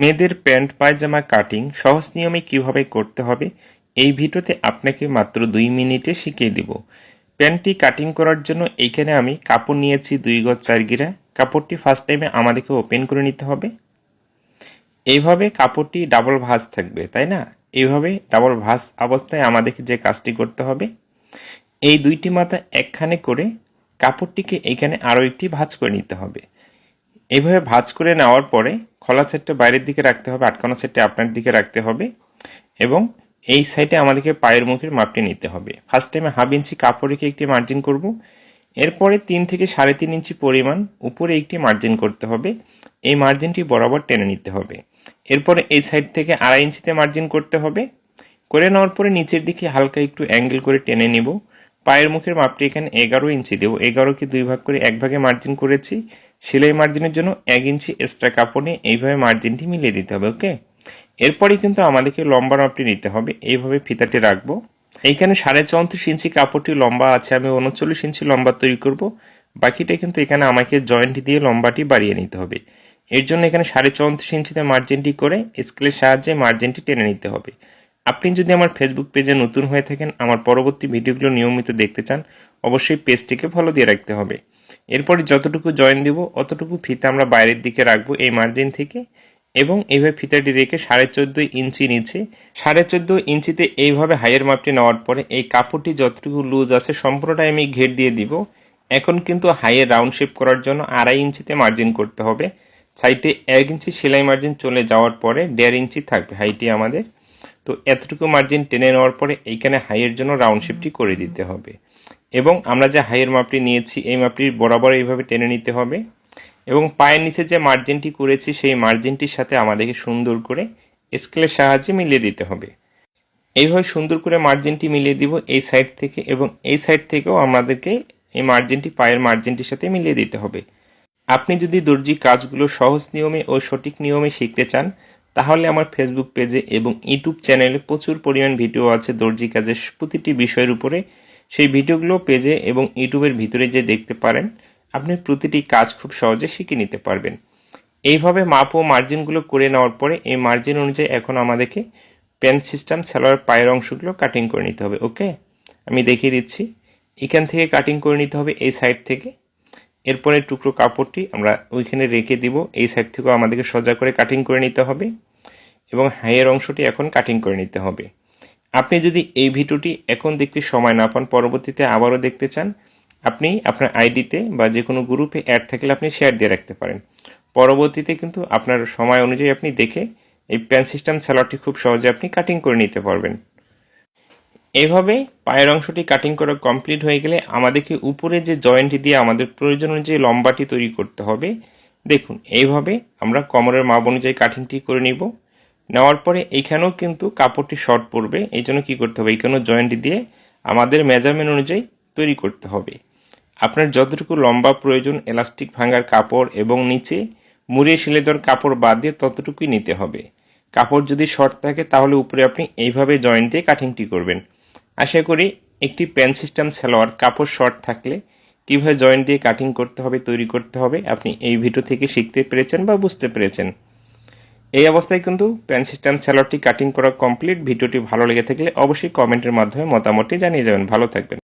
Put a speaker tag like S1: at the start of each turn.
S1: মেয়েদের প্যান্ট পায়জামা কাটিং সহজ নিয়মে কিভাবে করতে হবে এই ভিডিওতে আপনাকে মাত্র 2 মিনিটে শিখিয়ে দেব। প্যান্টটি কাটিং করার জন্য এইখানে আমি কাপড় নিয়েছি 2 গজ 4 গিরা। কাপড়টি ফার্স্ট টাইমে আমাদেরকে ওপেন করে নিতে হবে। এইভাবে কাপড়টি ডাবল ভাঁজ থাকবে, তাই না? এইভাবে ডাবল ভাঁজ অবস্থায় আমাদেরকে যে কাজটি করতে হবে, এই দুইটি মাথা একখানে করে কাপড়টিকে এইখানে আরও একটি ভাঁজ করে নিতে হবে। এইভাবে ভাঁজ করে নেওয়ার পরে খোলা সাইডটা বাইরের দিকে রাখতে হবে, আটকানো সাইডটা আপনার দিকে রাখতে হবে এবং এই সাইডে আমাদেরকে পায়ের মুখের মাপটি নিতে হবে। ফার্স্ট টাইমে 1/2 ইঞ্চি কাপড় রেখে একটি মার্জিন করব। এরপরে 3 থেকে 3.5 ইঞ্চি পরিমাণ উপরে একটি মার্জিন করতে হবে। এই মার্জিনটি বরাবর টেনে নিতে হবে। এরপরে এই সাইড থেকে 2.5 ইঞ্চিতে মার্জিন করতে হবে। করে নেওয়ার পরে নিচের দিকে হালকা একটু অ্যাঙ্গেল করে টেনে নেব। পায়ের মুখের মাপটি এখানে 11 ইঞ্চি দেব। 11কে 2 ভাগ করে 1 ভাগে মার্জিন করেছি। সেলাই মার্জিনের জন্য 1 ইঞ্চি এক্সট্রা কাপড় নিয়ে এইভাবে মার্জিনটি মিলিয়ে দিতে হবে। ওকে, এরপরে কিন্তু আমাদেরকে লম্বা মাপটি নিতে হবে। এইভাবে ফিতাটি রাখবো। এইখানে 34.5 ইঞ্চি কাপড়টি লম্বা আছে, আমি 39 ইঞ্চি লম্বা তৈরি করব। বাকিটা কিন্তু এখানে আমাকে জয়েন্ট দিয়ে লম্বাটি বাড়িয়ে নিতে হবে। এর জন্য এখানে 34.5 ইঞ্চিতে মার্জিনটি করে স্কেলের সাহায্যে মার্জিনটি টেনে নিতে হবে। আপনি যদি আমার ফেসবুক পেজে নতুন হয়ে থাকেন, আমার পরবর্তী ভিডিওগুলো নিয়মিত দেখতে চান, অবশ্যই পেজটিকে ফলো দিয়ে রাখতে হবে। এরপরে যতটুকু জয়েন দেব অতটুকু ফিতা আমরা বাইরের দিকে রাখবো এই মার্জিন থেকে এবং এইভাবে ফিতাটি রেখে 14.5 ইঞ্চি নিচে 14.5 ইঞ্চিতে এইভাবে হাইয়ের মাপটি নেওয়ার পরে এই কাপড়টি যতটুকু লুজ আছে সম্পূর্ণটাই আমি ঘের দিয়ে দিব। এখন কিন্তু হাইয়ের রাউন্ড শেপ করার জন্য 2.5 ইঞ্চিতে মার্জিন করতে হবে। সাইডে 1 ইঞ্চি সেলাই মার্জিন চলে যাওয়ার পরে 1.5 ইঞ্চি থাকবে হাইটি আমাদের। তো এতটুকু মার্জিন টেনে নেওয়ার পরে এইখানে হাইয়ের জন্য রাউন্ড শেপটি করে দিতে হবে এবং আমরা যে হাইয়ের মাপটি নিয়েছি এই মাপটি বরাবর এইভাবে টেনে নিতে হবে এবং পায়ের নিচে যে মার্জিনটি করেছি সেই মার্জিনটির সাথে আমাদেরকে সুন্দর করে স্কেলের সাহায্যে মিলিয়ে দিতে হবে। এইভাবে সুন্দর করে মার্জিনটি মিলিয়ে দিব এই সাইড থেকে এবং এই সাইড থেকেও আমাদেরকে এই মার্জিনটি পায়ের মার্জিনটির সাথে মিলিয়ে দিতে হবে। আপনি যদি দর্জি কাজগুলো সহজ নিয়মে ও সঠিক নিয়মে শিখতে চান তাহলে আমার ফেসবুক পেজে এবং ইউটিউব চ্যানেলে প্রচুর পরিমাণ ভিডিও আছে দর্জি কাজের প্রতিটি বিষয়ের উপরে। সেই ভিডিওগুলো পেজে এবং ইউটিউবের ভিতরে যে দেখতে পারেন, আপনি প্রতিটি কাজ খুব সহজে শিখে নিতে পারবেন। এইভাবে মাপ ও মার্জিনগুলো করে নেওয়ার পরে এই মার্জিন অনুযায়ী এখন আমাদেরকে প্যান্ট সিস্টেম সালোয়ার পায়ের অংশগুলো কাটিং করে নিতে হবে। ওকে, আমি দেখিয়ে দিচ্ছি। এখান থেকে কাটিং করে নিতে হবে এই সাইড থেকে। এরপরে টুকরো কাপড়টি আমরা ওইখানে রেখে দিব। এই সাইড থেকেও আমাদেরকে সোজা করে কাটিং করে নিতে হবে এবং হাইয়ের অংশটি এখন কাটিং করে নিতে হবে। আপনি যদি এই ভিডিওটি এখন দেখতে সময় না পান, পরবর্তীতে আবারও দেখতে চান, আপনি আপনার আইডিতে বা যে কোনো গ্রুপে অ্যাড থাকলে আপনি শেয়ার দিয়ে রাখতে পারেন। পরবর্তীতে কিন্তু আপনার সময় অনুযায়ী আপনি দেখে এই প্যান্ট সিস্টেম সালোয়ারটি খুব সহজে আপনি কাটিং করে নিতে পারবেন। এইভাবে পায়ের অংশটি কাটিং করা কমপ্লিট হয়ে গেলে আমাদেরকে উপরে যে জয়েন্ট দিয়ে আমাদের প্রয়োজন অনুযায়ী লম্বাটি তৈরি করতে হবে। দেখুন, এইভাবে আমরা কোমরের মাপ অনুযায়ী কাটিংটি করে নিব। নেওয়ার পরে এইখানেও কিন্তু কাপড়টি শর্ট পড়বে, এই জন্য কী করতে হবে, এইখানেও জয়েন্ট দিয়ে আমাদের মেজারমেন্ট অনুযায়ী তৈরি করতে হবে। আপনার যতটুকু লম্বা প্রয়োজন এলাস্টিক ভাঙার কাপড় এবং নিচে মুড়িয়ে সেলাই দেওয়ার কাপড় বাদ দিয়ে ততটুকুই নিতে হবে। কাপড় যদি শর্ট থাকে তাহলে উপরে আপনি এইভাবে জয়েন্ট দিয়ে কাটিংটি করবেন। আশা করি একটি প্যান্ট সিস্টেম সালোয়ার কাপড় শর্ট থাকলে কীভাবে জয়েন্ট দিয়ে কাটিং করতে হবে, তৈরি করতে হবে, আপনি এই ভিডিও থেকে শিখতে পেরেছেন বা বুঝতে পেরেছেন। এই অবস্থায় কিন্তু প্যান্ট সিস্টেম সালোয়ারটি কাটিং করা কমপ্লিট। ভিডিওটি ভালো লেগে থাকলে অবশ্যই কমেন্টের মাধ্যমে মতামতটি জানিয়ে যাবেন। ভালো থাকবেন।